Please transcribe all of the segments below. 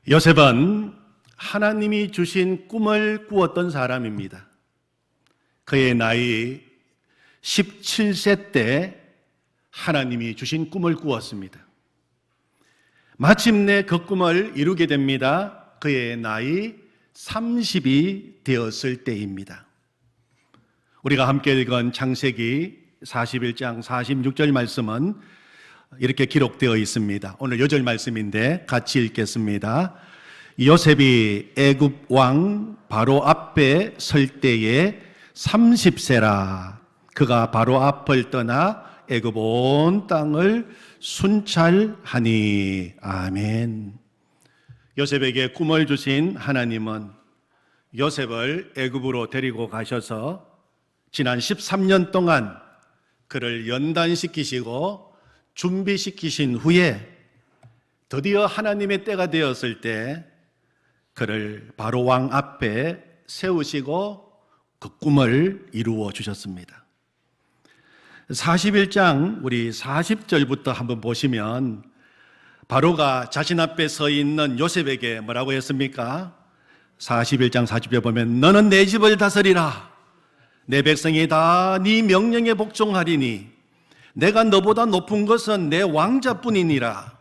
요셉은 하나님이 주신 꿈을 꾸었던 사람입니다. 그의 나이 17세 때 하나님이 주신 꿈을 꾸었습니다. 마침내 그 꿈을 이루게 됩니다. 그의 나이 30이 되었을 때입니다. 우리가 함께 읽은 창세기 41장 46절 말씀은 이렇게 기록되어 있습니다. 오늘 요절 말씀인데 같이 읽겠습니다. 요셉이 애굽 왕 바로 앞에 설 때에 30세라. 그가 바로 앞을 떠나 애굽 온 땅을 순찰하니. 아멘. 요셉에게 꿈을 주신 하나님은 요셉을 애굽으로 데리고 가셔서 지난 13년 동안 그를 연단시키시고 준비시키신 후에 드디어 하나님의 때가 되었을 때 그를 바로 왕 앞에 세우시고 그 꿈을 이루어 주셨습니다. 41장 우리 40절부터 한번 보시면 바로가 자신 앞에 서 있는 요셉에게 뭐라고 했습니까? 41장 40절 보면 너는 내 집을 다스리라. 내 백성이 다 네 명령에 복종하리니 내가 너보다 높은 것은 내 왕자뿐이니라.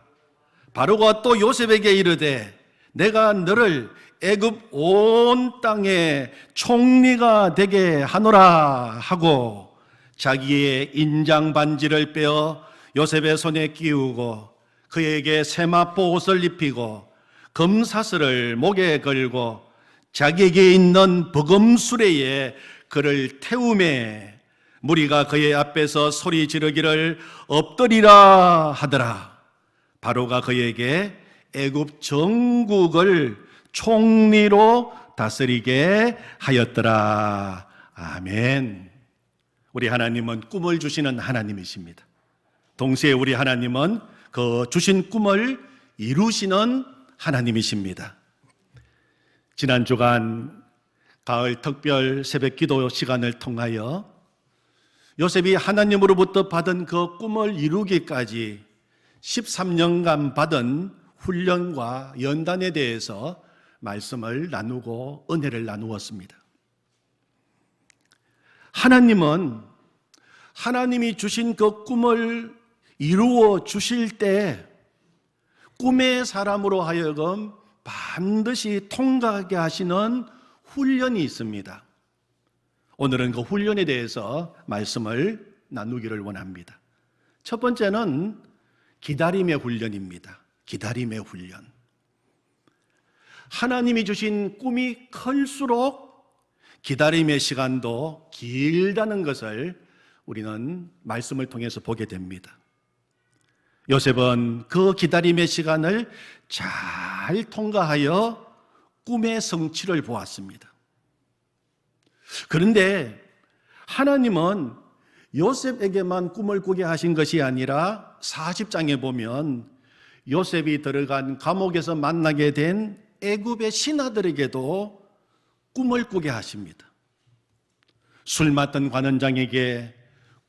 바로가 또 요셉에게 이르되 내가 너를 애굽 온 땅의 총리가 되게 하노라 하고 자기의 인장 반지를 빼어 요셉의 손에 끼우고 그에게 세마포 옷을 입히고 금사슬을 목에 걸고 자기에게 있는 버금수레에 그를 태우매 무리가 그의 앞에서 소리 지르기를 엎드리라 하더라. 바로가 그에게 애굽 전국을 총리로 다스리게 하였더라. 아멘. 우리 하나님은 꿈을 주시는 하나님이십니다. 동시에 우리 하나님은 그 주신 꿈을 이루시는 하나님이십니다. 지난 주간 가을 특별 새벽 기도 시간을 통하여 요셉이 하나님으로부터 받은 그 꿈을 이루기까지 13년간 받은 훈련과 연단에 대해서 말씀을 나누고 은혜를 나누었습니다. 하나님은 하나님이 주신 그 꿈을 이루어 주실 때 꿈의 사람으로 하여금 반드시 통과하게 하시는 훈련이 있습니다. 오늘은 그 훈련에 대해서 말씀을 나누기를 원합니다. 첫 번째는 기다림의 훈련입니다. 기다림의 훈련. 하나님이 주신 꿈이 클수록 기다림의 시간도 길다는 것을 우리는 말씀을 통해서 보게 됩니다. 요셉은 그 기다림의 시간을 잘 통과하여 꿈의 성취를 보았습니다. 그런데 하나님은 요셉에게만 꿈을 꾸게 하신 것이 아니라 40장에 보면 요셉이 들어간 감옥에서 만나게 된 애굽의 신하들에게도 꿈을 꾸게 하십니다. 술 맡은 관원장에게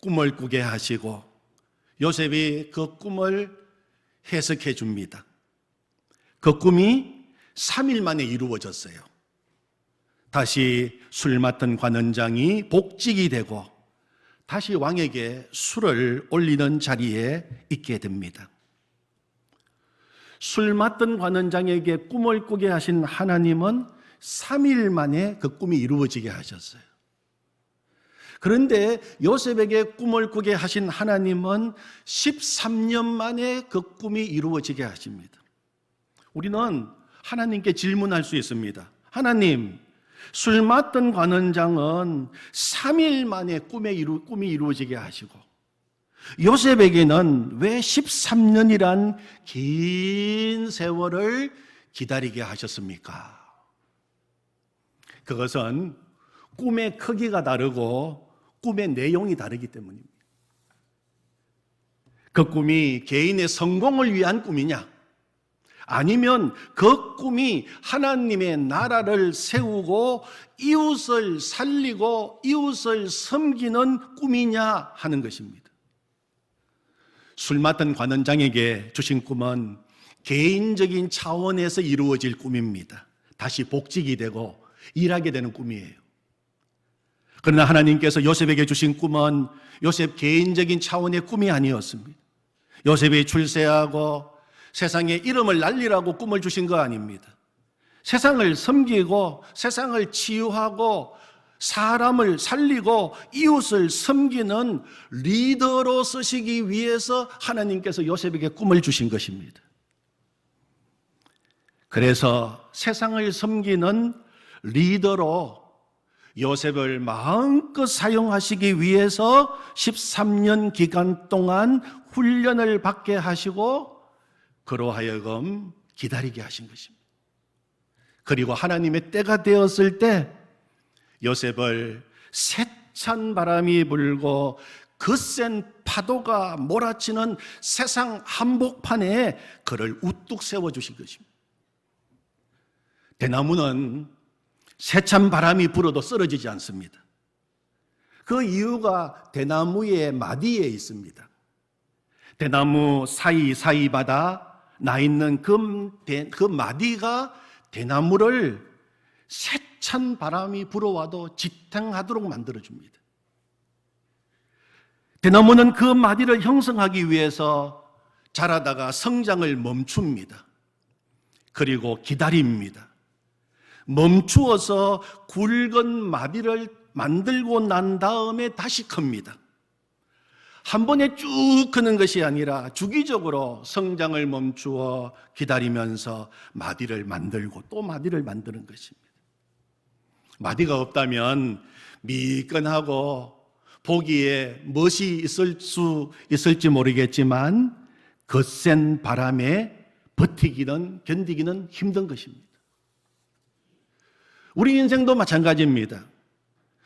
꿈을 꾸게 하시고 요셉이 그 꿈을 해석해 줍니다. 그 꿈이 3일 만에 이루어졌어요. 다시 술 맡은 관원장이 복직이 되고 다시 왕에게 술을 올리는 자리에 있게 됩니다. 술 맡은 관원장에게 꿈을 꾸게 하신 하나님은 3일 만에 그 꿈이 이루어지게 하셨어요. 그런데 요셉에게 꿈을 꾸게 하신 하나님은 13년 만에 그 꿈이 이루어지게 하십니다. 우리는 하나님께 질문할 수 있습니다. 하나님, 술 맡던 관원장은 3일 만에 꿈이 이루어지게 하시고 요셉에게는 왜 13년이란 긴 세월을 기다리게 하셨습니까? 그것은 꿈의 크기가 다르고 꿈의 내용이 다르기 때문입니다. 그 꿈이 개인의 성공을 위한 꿈이냐? 아니면 그 꿈이 하나님의 나라를 세우고 이웃을 살리고 이웃을 섬기는 꿈이냐 하는 것입니다. 술 맡은 관원장에게 주신 꿈은 개인적인 차원에서 이루어질 꿈입니다. 다시 복직이 되고 일하게 되는 꿈이에요. 그러나 하나님께서 요셉에게 주신 꿈은 요셉 개인적인 차원의 꿈이 아니었습니다. 요셉이 출세하고 세상에 이름을 날리라고 꿈을 주신 거 아닙니다. 세상을 섬기고 세상을 치유하고 사람을 살리고 이웃을 섬기는 리더로 쓰시기 위해서 하나님께서 요셉에게 꿈을 주신 것입니다. 그래서 세상을 섬기는 리더로 요셉을 마음껏 사용하시기 위해서 13년 기간 동안 훈련을 받게 하시고 그로 하여금 기다리게 하신 것입니다. 그리고 하나님의 때가 되었을 때 요셉을 세찬 바람이 불고 거센 파도가 몰아치는 세상 한복판에 그를 우뚝 세워주신 것입니다. 대나무는 세찬 바람이 불어도 쓰러지지 않습니다. 그 이유가 대나무의 마디에 있습니다. 대나무 사이사이마다 나 있는 그 마디가 대나무를 세찬 바람이 불어와도 지탱하도록 만들어줍니다. 대나무는 그 마디를 형성하기 위해서 자라다가 성장을 멈춥니다. 그리고 기다립니다. 멈추어서 굵은 마디를 만들고 난 다음에 다시 큽니다. 한 번에 쭉 크는 것이 아니라 주기적으로 성장을 멈추어 기다리면서 마디를 만들고 또 마디를 만드는 것입니다. 마디가 없다면 미끈하고 보기에 멋이 있을지 모르겠지만 거센 바람에 견디기는 힘든 것입니다. 우리 인생도 마찬가지입니다.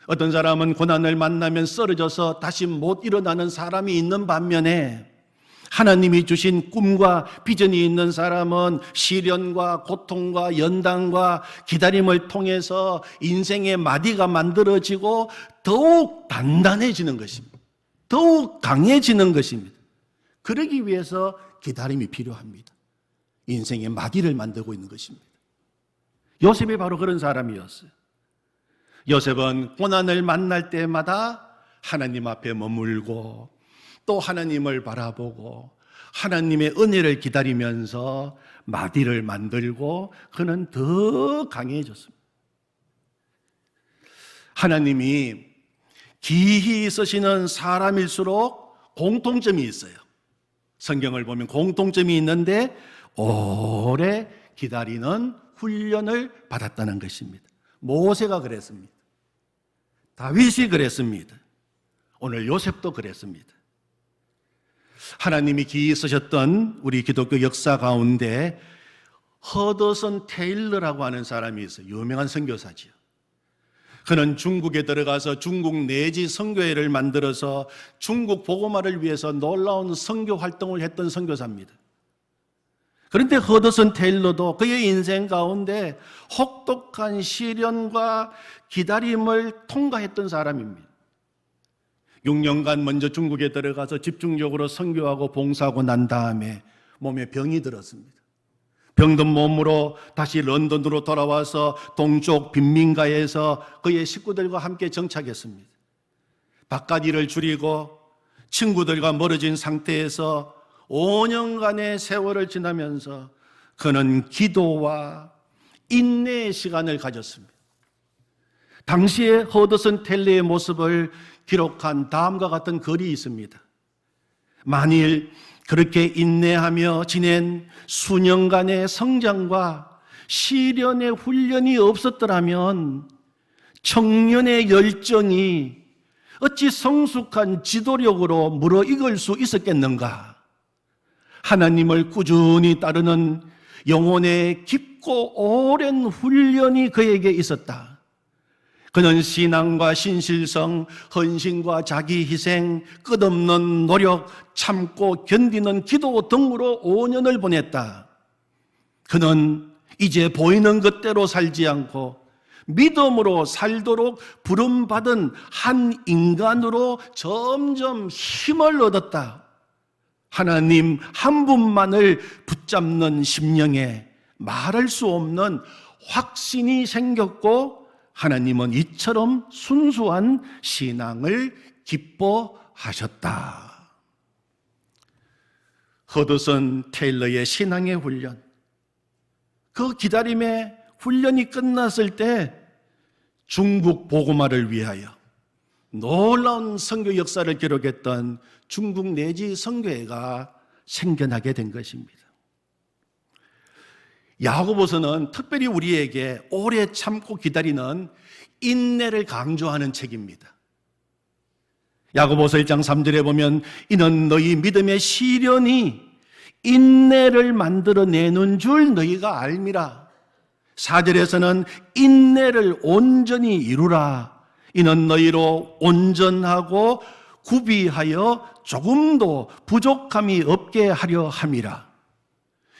어떤 사람은 고난을 만나면 쓰러져서 다시 못 일어나는 사람이 있는 반면에 하나님이 주신 꿈과 비전이 있는 사람은 시련과 고통과 연단과 기다림을 통해서 인생의 마디가 만들어지고 더욱 단단해지는 것입니다. 더욱 강해지는 것입니다. 그러기 위해서 기다림이 필요합니다. 인생의 마디를 만들고 있는 것입니다. 요셉이 바로 그런 사람이었어요. 요셉은 고난을 만날 때마다 하나님 앞에 머물고 또 하나님을 바라보고 하나님의 은혜를 기다리면서 마디를 만들고 그는 더 강해졌습니다. 하나님이 기히 쓰시는 사람일수록 공통점이 있어요. 성경을 보면 공통점이 있는데 오래 기다리는 훈련을 받았다는 것입니다. 모세가 그랬습니다. 다윗이 그랬습니다. 오늘 요셉도 그랬습니다. 하나님이 기히 쓰셨던 우리 기독교 역사 가운데 허더슨 테일러라고 하는 사람이 있어요. 유명한 선교사지요. 그는 중국에 들어가서 중국 내지 선교회를 만들어서 중국 복음화를 위해서 놀라운 선교 활동을 했던 선교사입니다. 그런데 허더슨 테일러도 그의 인생 가운데 혹독한 시련과 기다림을 통과했던 사람입니다. 6년간 먼저 중국에 들어가서 집중적으로 선교하고 봉사하고 난 다음에 몸에 병이 들었습니다. 병든 몸으로 다시 런던으로 돌아와서 동쪽 빈민가에서 그의 식구들과 함께 정착했습니다. 바깥 일을 줄이고 친구들과 멀어진 상태에서 5년간의 세월을 지나면서 그는 기도와 인내의 시간을 가졌습니다. 당시에 허더슨 텔러의 모습을 기록한 다음과 같은 글이 있습니다. 만일 그렇게 인내하며 지낸 수년간의 성장과 시련의 훈련이 없었더라면 청년의 열정이 어찌 성숙한 지도력으로 무르익을 수 있었겠는가? 하나님을 꾸준히 따르는 영혼의 깊고 오랜 훈련이 그에게 있었다. 그는 신앙과 신실성, 헌신과 자기 희생, 끝없는 노력, 참고 견디는 기도 등으로 5년을 보냈다. 그는 이제 보이는 것대로 살지 않고 믿음으로 살도록 부름받은 한 인간으로 점점 힘을 얻었다. 하나님 한 분만을 붙잡는 심령에 말할 수 없는 확신이 생겼고, 하나님은 이처럼 순수한 신앙을 기뻐하셨다. 허드슨 테일러의 신앙의 훈련, 그 기다림의 훈련이 끝났을 때 중국 복음화를 위하여 놀라운 선교 역사를 기록했던 중국 내지 선교회가 생겨나게 된 것입니다. 야고보서는 특별히 우리에게 오래 참고 기다리는 인내를 강조하는 책입니다. 야고보서 1장 3절에 보면 이는 너희 믿음의 시련이 인내를 만들어내는 줄 너희가 알미라. 4절에서는 인내를 온전히 이루라. 이는 너희로 온전하고 구비하여 조금도 부족함이 없게 하려 함이라.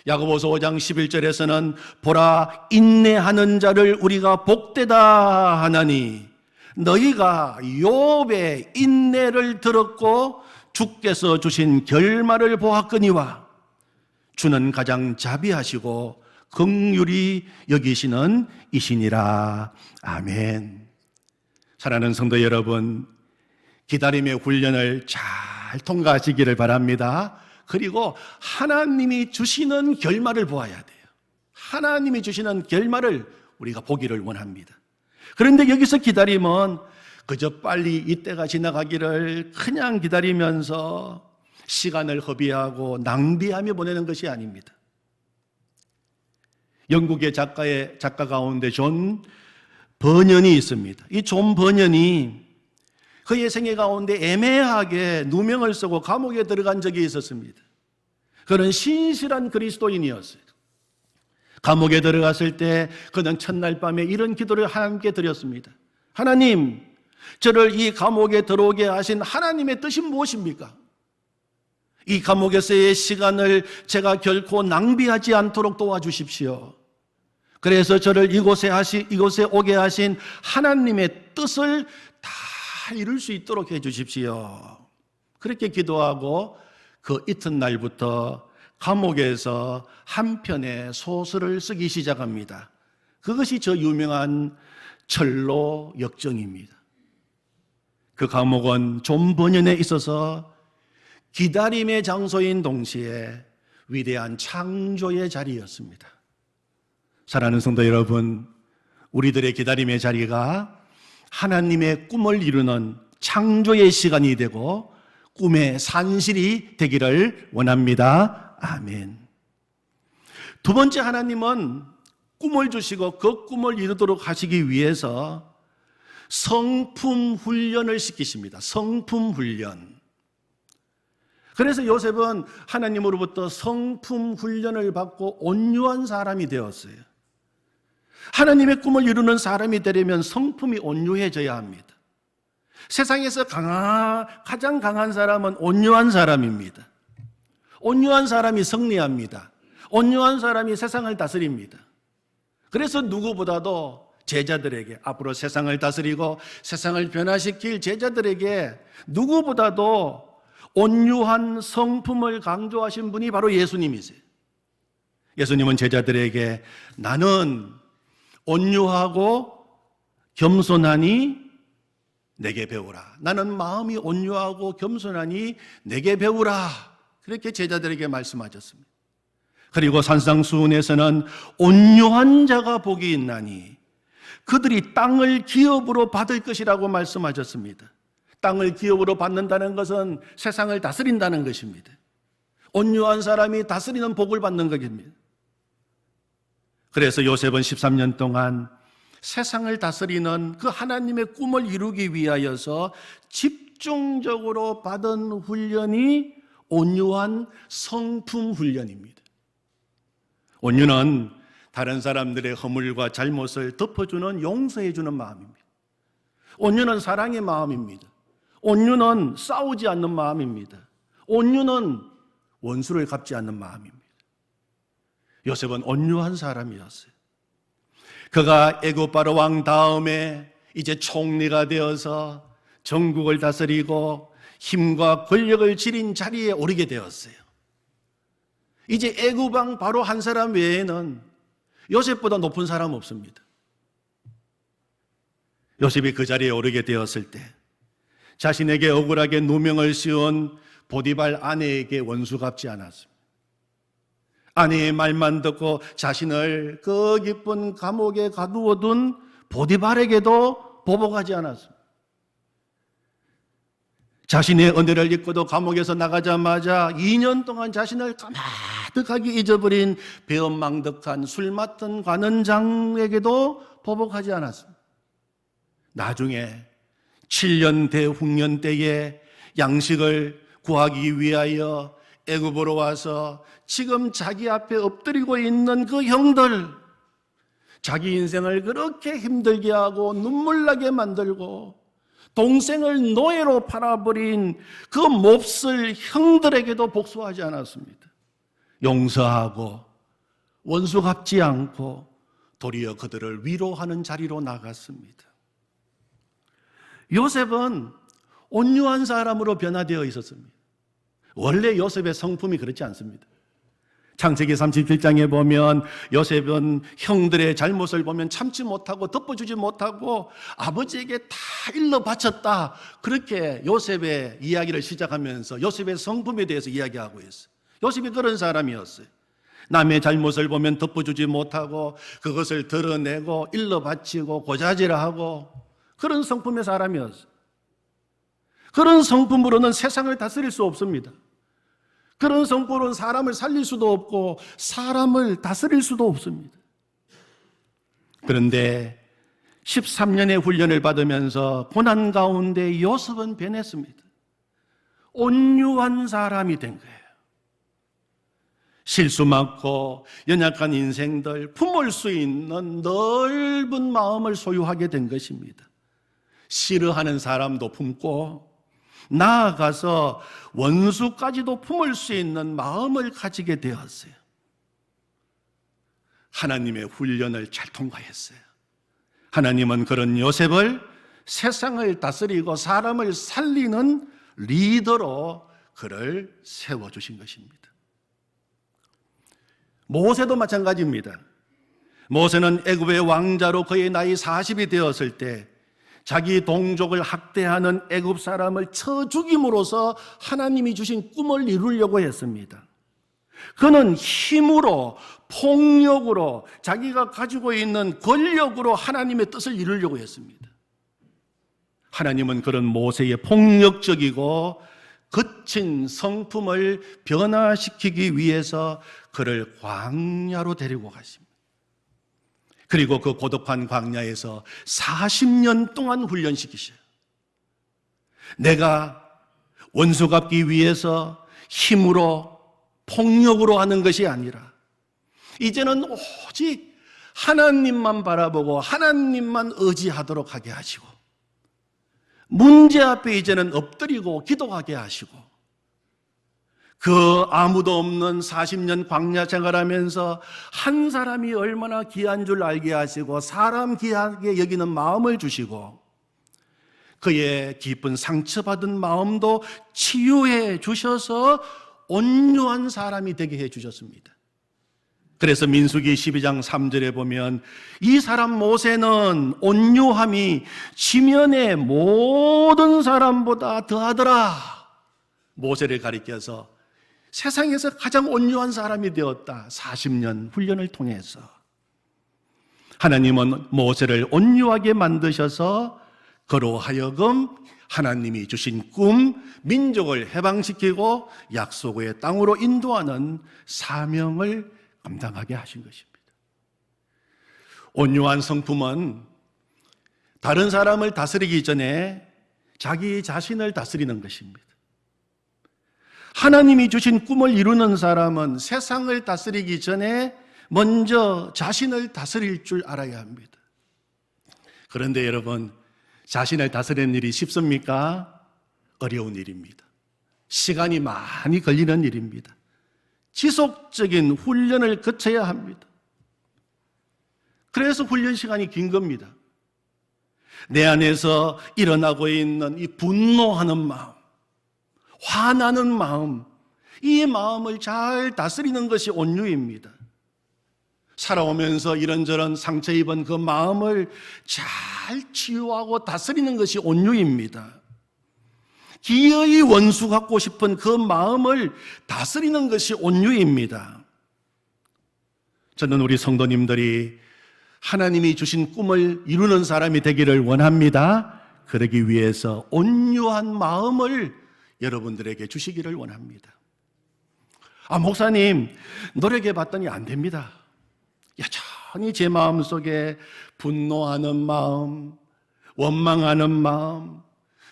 야고보서 5장 11절에서는 보라 인내하는 자를 우리가 복되다 하나니 너희가 욥의 인내를 들었고 주께서 주신 결말을 보았거니와 주는 가장 자비하시고 긍휼히 여기시는 이시니라. 아멘. 사랑하는 성도 여러분, 기다림의 훈련을 잘 통과하시기를 바랍니다. 그리고 하나님이 주시는 결말을 보아야 돼요. 하나님이 주시는 결말을 우리가 보기를 원합니다. 그런데 여기서 기다림은 그저 빨리 이때가 지나가기를 그냥 기다리면서 시간을 허비하고 낭비하며 보내는 것이 아닙니다. 영국의 작가 가운데 존 버년이 있습니다. 이 존 버년이 그의 생애 가운데 애매하게 누명을 쓰고 감옥에 들어간 적이 있었습니다. 그는 신실한 그리스도인이었어요. 감옥에 들어갔을 때 그는 첫날 밤에 이런 기도를 하나님께 드렸습니다. 하나님, 저를 이 감옥에 들어오게 하신 하나님의 뜻이 무엇입니까? 이 감옥에서의 시간을 제가 결코 낭비하지 않도록 도와주십시오. 그래서 저를 이곳에 오게 하신 하나님의 뜻을 다 이룰 수 있도록 해주십시오. 그렇게 기도하고 그 이튿날부터 감옥에서 한 편의 소설을 쓰기 시작합니다. 그것이 저 유명한 철로 역정입니다. 그 감옥은 존 버년에 있어서 기다림의 장소인 동시에 위대한 창조의 자리였습니다. 사랑하는 성도 여러분, 우리들의 기다림의 자리가 하나님의 꿈을 이루는 창조의 시간이 되고 꿈의 산실이 되기를 원합니다. 아멘. 두 번째, 하나님은 꿈을 주시고 그 꿈을 이루도록 하시기 위해서 성품 훈련을 시키십니다. 성품 훈련. 그래서 요셉은 하나님으로부터 성품 훈련을 받고 온유한 사람이 되었어요. 하나님의 꿈을 이루는 사람이 되려면 성품이 온유해져야 합니다. 세상에서 가장 강한 사람은 온유한 사람입니다. 온유한 사람이 승리합니다. 온유한 사람이 세상을 다스립니다. 그래서 누구보다도 제자들에게, 앞으로 세상을 다스리고 세상을 변화시킬 제자들에게 누구보다도 온유한 성품을 강조하신 분이 바로 예수님이세요. 예수님은 제자들에게 나는 온유하고 겸손하니 내게 배우라. 나는 마음이 온유하고 겸손하니 내게 배우라. 그렇게 제자들에게 말씀하셨습니다. 그리고 산상수훈에서는 온유한 자가 복이 있나니 그들이 땅을 기업으로 받을 것이라고 말씀하셨습니다. 땅을 기업으로 받는다는 것은 세상을 다스린다는 것입니다. 온유한 사람이 다스리는 복을 받는 것입니다. 그래서 요셉은 13년 동안 세상을 다스리는 그 하나님의 꿈을 이루기 위하여서 집중적으로 받은 훈련이 온유한 성품 훈련입니다. 온유는 다른 사람들의 허물과 잘못을 덮어주는, 용서해주는 마음입니다. 온유는 사랑의 마음입니다. 온유는 싸우지 않는 마음입니다. 온유는 원수를 갚지 않는 마음입니다. 요셉은 온유한 사람이었어요. 그가 애굽 바로 왕 다음에 이제 총리가 되어서 전국을 다스리고 힘과 권력을 지닌 자리에 오르게 되었어요. 이제 애굽 왕 바로 한 사람 외에는 요셉보다 높은 사람 없습니다. 요셉이 그 자리에 오르게 되었을 때 자신에게 억울하게 누명을 씌운 보디발 아내에게 원수 갚지 않았습니다. 아내의 말만 듣고 자신을 그 깊은 감옥에 가두어둔 보디발에게도 보복하지 않았습니다. 자신의 은혜를 잊고도 감옥에서 나가자마자 2년 동안 자신을 까마득하게 잊어버린 배은망덕한 술 맡은 관원장에게도 보복하지 않았습니다. 나중에 7년 대흉년 때에 양식을 구하기 위하여 애굽으로 와서 지금 자기 앞에 엎드리고 있는 그 형들, 자기 인생을 그렇게 힘들게 하고 눈물나게 만들고 동생을 노예로 팔아버린 그 몹쓸 형들에게도 복수하지 않았습니다. 용서하고 원수 갚지 않고 도리어 그들을 위로하는 자리로 나갔습니다. 요셉은 온유한 사람으로 변화되어 있었습니다. 원래 요셉의 성품이 그렇지 않습니다. 창세기 37장에 보면 요셉은 형들의 잘못을 보면 참지 못하고 덮어주지 못하고 아버지에게 다 일러 바쳤다. 그렇게 요셉의 이야기를 시작하면서 요셉의 성품에 대해서 이야기하고 있어요. 요셉이 그런 사람이었어요. 남의 잘못을 보면 덮어주지 못하고 그것을 드러내고 일러 바치고 고자질하고 그런 성품의 사람이었어요. 그런 성품으로는 세상을 다스릴 수 없습니다. 그런 성품으로는 사람을 살릴 수도 없고 사람을 다스릴 수도 없습니다. 그런데 13년의 훈련을 받으면서 고난 가운데 요셉은 변했습니다. 온유한 사람이 된 거예요. 실수 많고 연약한 인생들 품을 수 있는 넓은 마음을 소유하게 된 것입니다. 싫어하는 사람도 품고 나아가서 원수까지도 품을 수 있는 마음을 가지게 되었어요. 하나님의 훈련을 잘 통과했어요. 하나님은 그런 요셉을 세상을 다스리고 사람을 살리는 리더로 그를 세워주신 것입니다. 모세도 마찬가지입니다. 모세는 애굽의 왕자로 그의 나이 40이 되었을 때 자기 동족을 학대하는 애굽 사람을 쳐 죽임으로써 하나님이 주신 꿈을 이루려고 했습니다. 그는 힘으로, 폭력으로, 자기가 가지고 있는 권력으로 하나님의 뜻을 이루려고 했습니다. 하나님은 그런 모세의 폭력적이고 거친 성품을 변화시키기 위해서 그를 광야로 데리고 가십니다. 그리고 그 고독한 광야에서 40년 동안 훈련시키셔요. 내가 원수 갚기 위해서 힘으로 폭력으로 하는 것이 아니라 이제는 오직 하나님만 바라보고 하나님만 의지하도록 하게 하시고 문제 앞에 이제는 엎드리고 기도하게 하시고 그 아무도 없는 40년 광야 생활하면서 한 사람이 얼마나 귀한 줄 알게 하시고 사람 귀하게 여기는 마음을 주시고 그의 깊은 상처받은 마음도 치유해 주셔서 온유한 사람이 되게 해 주셨습니다. 그래서 민수기 12장 3절에 보면 이 사람 모세는 온유함이 지면의 모든 사람보다 더하더라. 모세를 가리켜서 세상에서 가장 온유한 사람이 되었다. 40년 훈련을 통해서 하나님은 모세를 온유하게 만드셔서 그로 하여금 하나님이 주신 꿈, 민족을 해방시키고 약속의 땅으로 인도하는 사명을 감당하게 하신 것입니다. 온유한 성품은 다른 사람을 다스리기 전에 자기 자신을 다스리는 것입니다. 하나님이 주신 꿈을 이루는 사람은 세상을 다스리기 전에 먼저 자신을 다스릴 줄 알아야 합니다. 그런데 여러분, 자신을 다스리는 일이 쉽습니까? 어려운 일입니다. 시간이 많이 걸리는 일입니다. 지속적인 훈련을 거쳐야 합니다. 그래서 훈련 시간이 긴 겁니다. 내 안에서 일어나고 있는 이 분노하는 마음, 화나는 마음, 이 마음을 잘 다스리는 것이 온유입니다. 살아오면서 이런저런 상처 입은 그 마음을 잘 치유하고 다스리는 것이 온유입니다. 기어이 원수 갖고 싶은 그 마음을 다스리는 것이 온유입니다. 저는 우리 성도님들이 하나님이 주신 꿈을 이루는 사람이 되기를 원합니다. 그러기 위해서 온유한 마음을 여러분들에게 주시기를 원합니다. 목사님, 노력해 봤더니 안 됩니다. 여전히 제 마음속에 분노하는 마음, 원망하는 마음,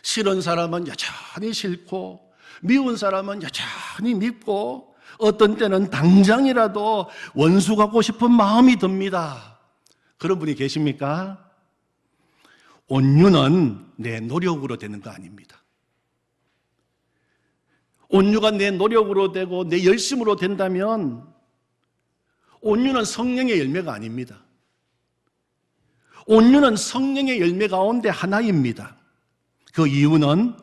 싫은 사람은 여전히 싫고 미운 사람은 여전히 밉고 어떤 때는 당장이라도 원수 갖고 싶은 마음이 듭니다. 그런 분이 계십니까? 온유는 내 노력으로 되는 거 아닙니다. 온유가 내 노력으로 되고 내 열심으로 된다면 온유는 성령의 열매가 아닙니다. 온유는 성령의 열매 가운데 하나입니다. 그 이유는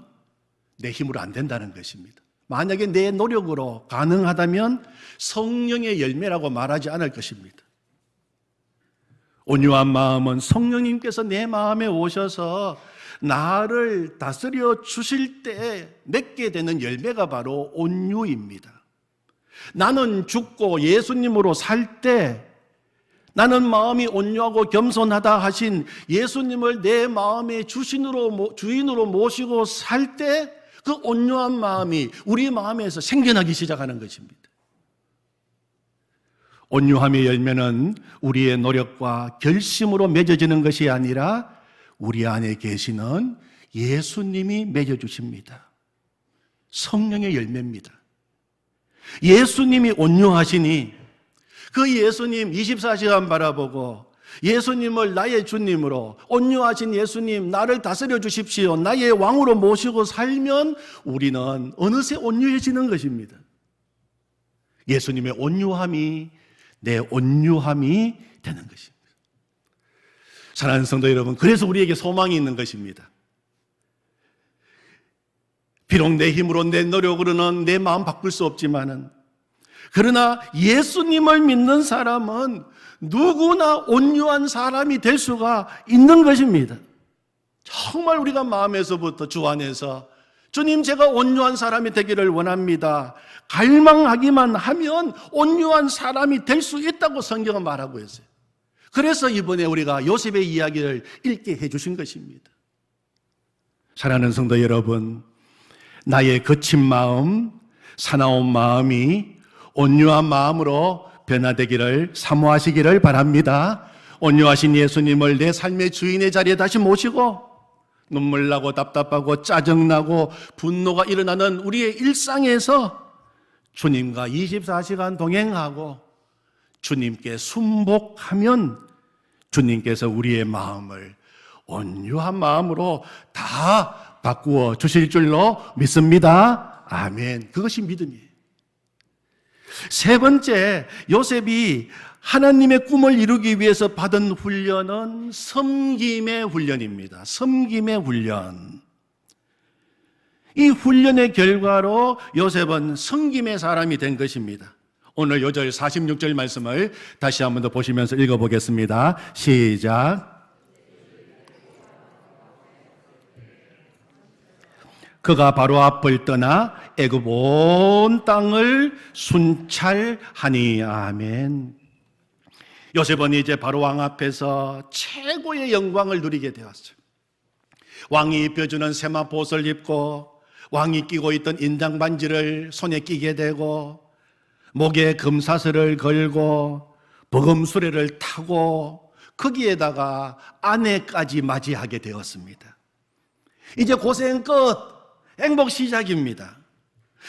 내 힘으로 안 된다는 것입니다. 만약에 내 노력으로 가능하다면 성령의 열매라고 말하지 않을 것입니다. 온유한 마음은 성령님께서 내 마음에 오셔서 나를 다스려 주실 때 맺게 되는 열매가 바로 온유입니다. 나는 죽고 예수님으로 살 때 나는 마음이 온유하고 겸손하다 하신 예수님을 내 마음의 주인으로 모시고 살 때 그 온유한 마음이 우리 마음에서 생겨나기 시작하는 것입니다. 온유함의 열매는 우리의 노력과 결심으로 맺어지는 것이 아니라 우리 안에 계시는 예수님이 맺어주십니다. 성령의 열매입니다. 예수님이 온유하시니 그 예수님 24시간 바라보고 예수님을 나의 주님으로 온유하신 예수님 나를 다스려 주십시오. 나의 왕으로 모시고 살면 우리는 어느새 온유해지는 것입니다. 예수님의 온유함이 내 온유함이 되는 것입니다. 사랑하는 성도 여러분, 그래서 우리에게 소망이 있는 것입니다. 비록 내 힘으로 내 노력으로는 내 마음 바꿀 수 없지만은 그러나 예수님을 믿는 사람은 누구나 온유한 사람이 될 수가 있는 것입니다. 정말 우리가 마음에서부터 주 안에서 주님, 제가 온유한 사람이 되기를 원합니다. 갈망하기만 하면 온유한 사람이 될 수 있다고 성경은 말하고 있어요. 그래서 이번에 우리가 요셉의 이야기를 읽게 해주신 것입니다. 사랑하는 성도 여러분, 나의 거친 마음, 사나운 마음이 온유한 마음으로 변화되기를 사모하시기를 바랍니다. 온유하신 예수님을 내 삶의 주인의 자리에 다시 모시고 눈물 나고 답답하고 짜증나고 분노가 일어나는 우리의 일상에서 주님과 24시간 동행하고 주님께 순복하면 주님께서 우리의 마음을 온유한 마음으로 다 바꾸어 주실 줄로 믿습니다. 아멘. 그것이 믿음이에요. 세 번째, 요셉이 하나님의 꿈을 이루기 위해서 받은 훈련은 섬김의 훈련입니다. 섬김의 훈련. 이 훈련의 결과로 요셉은 섬김의 사람이 된 것입니다. 오늘 요절 46절 말씀을 다시 한 번 더 보시면서 읽어보겠습니다. 시작. 그가 바로 앞을 떠나 애굽 온 땅을 순찰하니. 아멘. 요셉은 이제 바로 왕 앞에서 최고의 영광을 누리게 되었어요. 왕이 입혀주는 세마포옷을 입고 왕이 끼고 있던 인장 반지를 손에 끼게 되고 목에 금사슬을 걸고 버금수레를 타고 거기에다가 아내까지 맞이하게 되었습니다. 이제 고생 끝, 행복 시작입니다.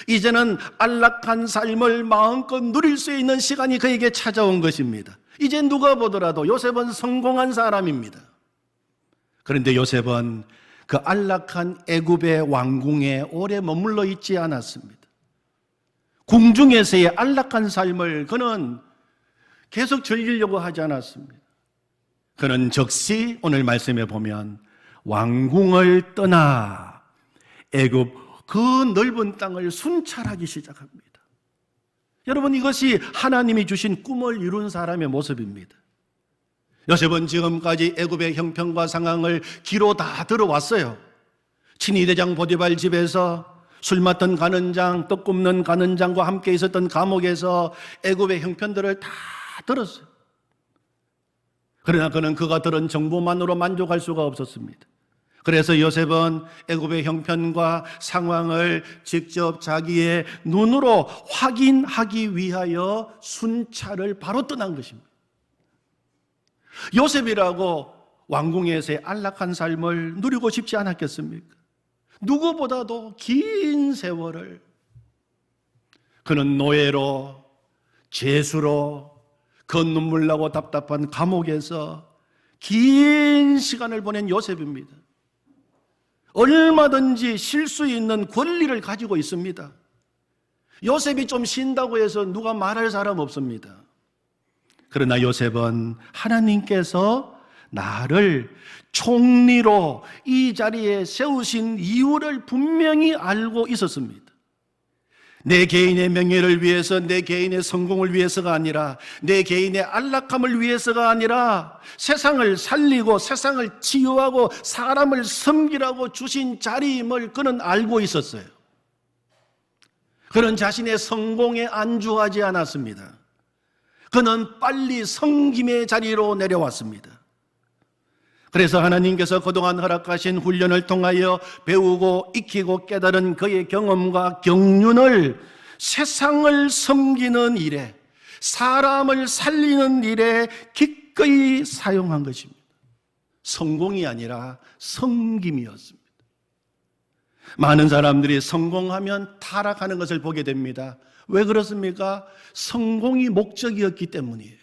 이제는 안락한 삶을 마음껏 누릴 수 있는 시간이 그에게 찾아온 것입니다. 이제 누가 보더라도 요셉은 성공한 사람입니다. 그런데 요셉은 그 안락한 애굽의 왕궁에 오래 머물러 있지 않았습니다. 궁중에서의 안락한 삶을 그는 계속 즐기려고 하지 않았습니다. 그는 즉시 오늘 말씀에 보면 왕궁을 떠나 애굽 그 넓은 땅을 순찰하기 시작합니다. 여러분, 이것이 하나님이 주신 꿈을 이룬 사람의 모습입니다. 요셉은 지금까지 애굽의 형편과 상황을 귀로 다 들어왔어요. 친위대장 보디발 집에서 술 맡던 가는장, 떡 굽는 가는장과 함께 있었던 감옥에서 애굽의 형편들을 다 들었어요. 그러나 그는 그가 들은 정보만으로 만족할 수가 없었습니다. 그래서 요셉은 애굽의 형편과 상황을 직접 자기의 눈으로 확인하기 위하여 순찰을 바로 떠난 것입니다. 요셉이라고 왕궁에서의 안락한 삶을 누리고 싶지 않았겠습니까? 누구보다도 긴 세월을 그는 노예로, 죄수로, 그 눈물 나고 답답한 감옥에서 긴 시간을 보낸 요셉입니다. 얼마든지 쉴 수 있는 권리를 가지고 있습니다. 요셉이 좀 쉰다고 해서 누가 말할 사람 없습니다. 그러나 요셉은 하나님께서 나를 총리로 이 자리에 세우신 이유를 분명히 알고 있었습니다. 내 개인의 명예를 위해서, 내 개인의 성공을 위해서가 아니라, 내 개인의 안락함을 위해서가 아니라 세상을 살리고 세상을 치유하고 사람을 섬기라고 주신 자리임을 그는 알고 있었어요. 그는 자신의 성공에 안주하지 않았습니다. 그는 빨리 섬김의 자리로 내려왔습니다. 그래서 하나님께서 그동안 허락하신 훈련을 통하여 배우고 익히고 깨달은 그의 경험과 경륜을 세상을 섬기는 일에, 사람을 살리는 일에 기꺼이 사용한 것입니다. 성공이 아니라 섬김이었습니다. 많은 사람들이 성공하면 타락하는 것을 보게 됩니다. 왜 그렇습니까? 성공이 목적이었기 때문이에요.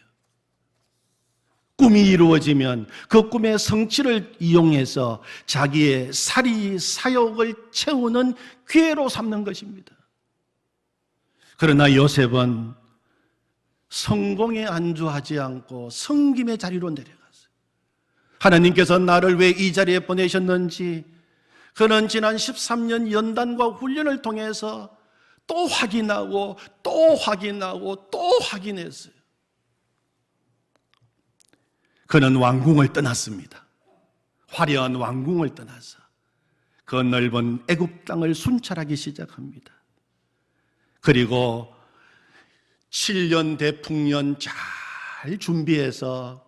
꿈이 이루어지면 그 꿈의 성취를 이용해서 자기의 사리 사욕을 채우는 기회로 삼는 것입니다. 그러나 요셉은 성공에 안주하지 않고 섬김의 자리로 내려갔어요. 하나님께서 나를 왜 이 자리에 보내셨는지 그는 지난 13년 연단과 훈련을 통해서 또 확인하고 또 확인하고 또 확인했어요. 그는 왕궁을 떠났습니다. 화려한 왕궁을 떠나서 그 넓은 애굽 땅을 순찰하기 시작합니다. 그리고 7년 대풍년 잘 준비해서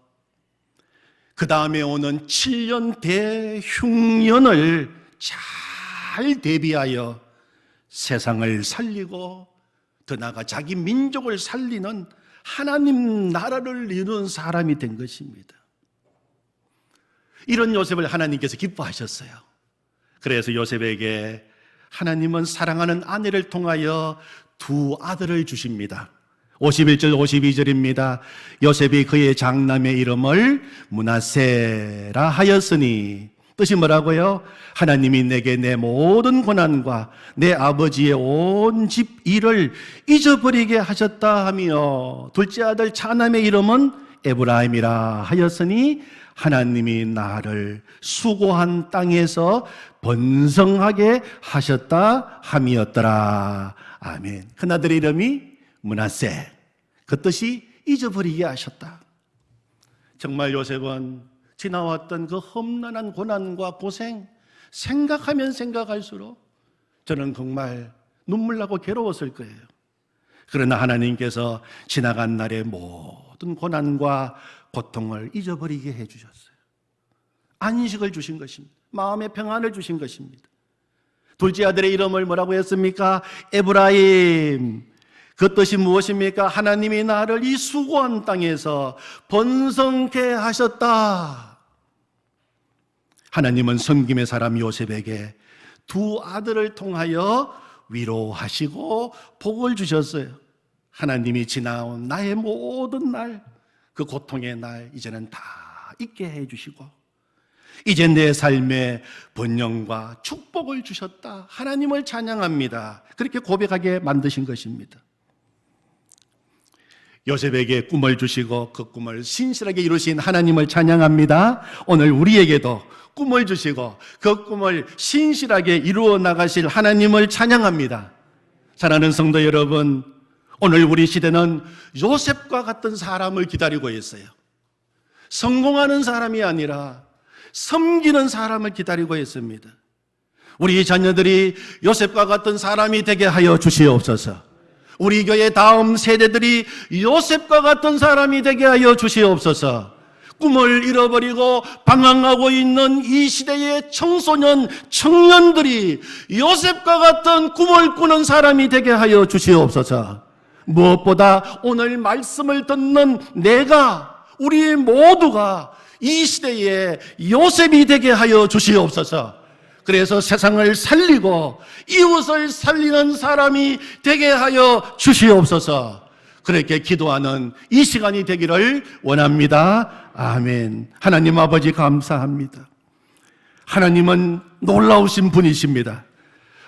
그 다음에 오는 7년 대흉년을 잘 대비하여 세상을 살리고 더 나아가 자기 민족을 살리는 하나님 나라를 이룬 사람이 된 것입니다. 이런 요셉을 하나님께서 기뻐하셨어요. 그래서 요셉에게 하나님은 사랑하는 아내를 통하여 두 아들을 주십니다. 51절 52절입니다. 요셉이 그의 장남의 이름을 므낫세라 하였으니, 뜻이 뭐라고요? 하나님이 내게 내 모든 고난과 내 아버지의 온 집 일을 잊어버리게 하셨다 하며, 둘째 아들 차남의 이름은 에브라임이라 하였으니 하나님이 나를 수고한 땅에서 번성하게 하셨다 함이었더라. 아멘. 큰아들의 이름이 므낫세, 그 뜻이 잊어버리게 하셨다. 정말 요셉은 지나왔던 그 험난한 고난과 고생 생각하면 생각할수록 저는 정말 눈물 나고 괴로웠을 거예요. 그러나 하나님께서 지나간 날의 모든 고난과 고통을 잊어버리게 해주셨어요. 안식을 주신 것입니다. 마음의 평안을 주신 것입니다. 둘째 아들의 이름을 뭐라고 했습니까? 에브라임. 그 뜻이 무엇입니까? 하나님이 나를 이 수고한 땅에서 번성케 하셨다. 하나님은 섬김의 사람 요셉에게 두 아들을 통하여 위로하시고 복을 주셨어요. 하나님이 지나온 나의 모든 날, 그 고통의 날 이제는 다 잊게 해주시고 이제 내 삶에 번영과 축복을 주셨다. 하나님을 찬양합니다. 그렇게 고백하게 만드신 것입니다. 요셉에게 꿈을 주시고 그 꿈을 신실하게 이루신 하나님을 찬양합니다. 오늘 우리에게도 꿈을 주시고 그 꿈을 신실하게 이루어 나가실 하나님을 찬양합니다. 사랑하는 성도 여러분, 오늘 우리 시대는 요셉과 같은 사람을 기다리고 있어요. 성공하는 사람이 아니라 섬기는 사람을 기다리고 있습니다. 우리 자녀들이 요셉과 같은 사람이 되게 하여 주시옵소서. 우리 교회 다음 세대들이 요셉과 같은 사람이 되게 하여 주시옵소서. 꿈을 잃어버리고 방황하고 있는 이 시대의 청소년, 청년들이 요셉과 같은 꿈을 꾸는 사람이 되게 하여 주시옵소서. 무엇보다 오늘 말씀을 듣는 내가, 우리 모두가 이 시대에 요셉이 되게 하여 주시옵소서. 그래서 세상을 살리고 이웃을 살리는 사람이 되게 하여 주시옵소서. 그렇게 기도하는 이 시간이 되기를 원합니다. 아멘. 하나님 아버지 감사합니다. 하나님은 놀라우신 분이십니다.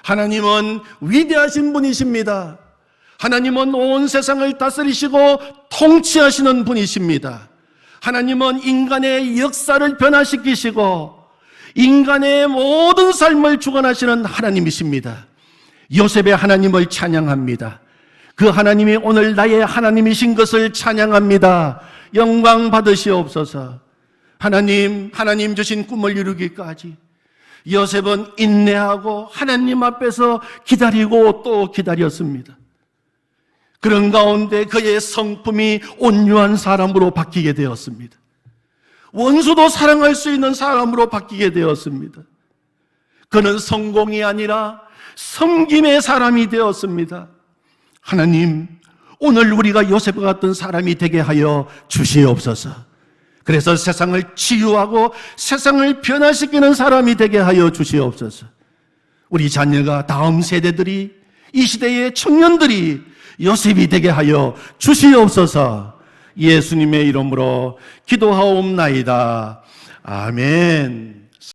하나님은 위대하신 분이십니다. 하나님은 온 세상을 다스리시고 통치하시는 분이십니다. 하나님은 인간의 역사를 변화시키시고 인간의 모든 삶을 주관하시는 하나님이십니다. 요셉의 하나님을 찬양합니다. 그 하나님이 오늘 나의 하나님이신 것을 찬양합니다. 영광 받으시옵소서. 하나님 주신 꿈을 이루기까지 요셉은 인내하고 하나님 앞에서 기다리고 또 기다렸습니다. 그런 가운데 그의 성품이 온유한 사람으로 바뀌게 되었습니다. 원수도 사랑할 수 있는 사람으로 바뀌게 되었습니다. 그는 성공이 아니라 섬김의 사람이 되었습니다. 하나님, 오늘 우리가 요셉과 같은 사람이 되게 하여 주시옵소서. 그래서 세상을 치유하고 세상을 변화시키는 사람이 되게 하여 주시옵소서. 우리 자녀가, 다음 세대들이, 이 시대의 청년들이 요셉이 되게 하여 주시옵소서. 예수님의 이름으로 기도하옵나이다. 아멘.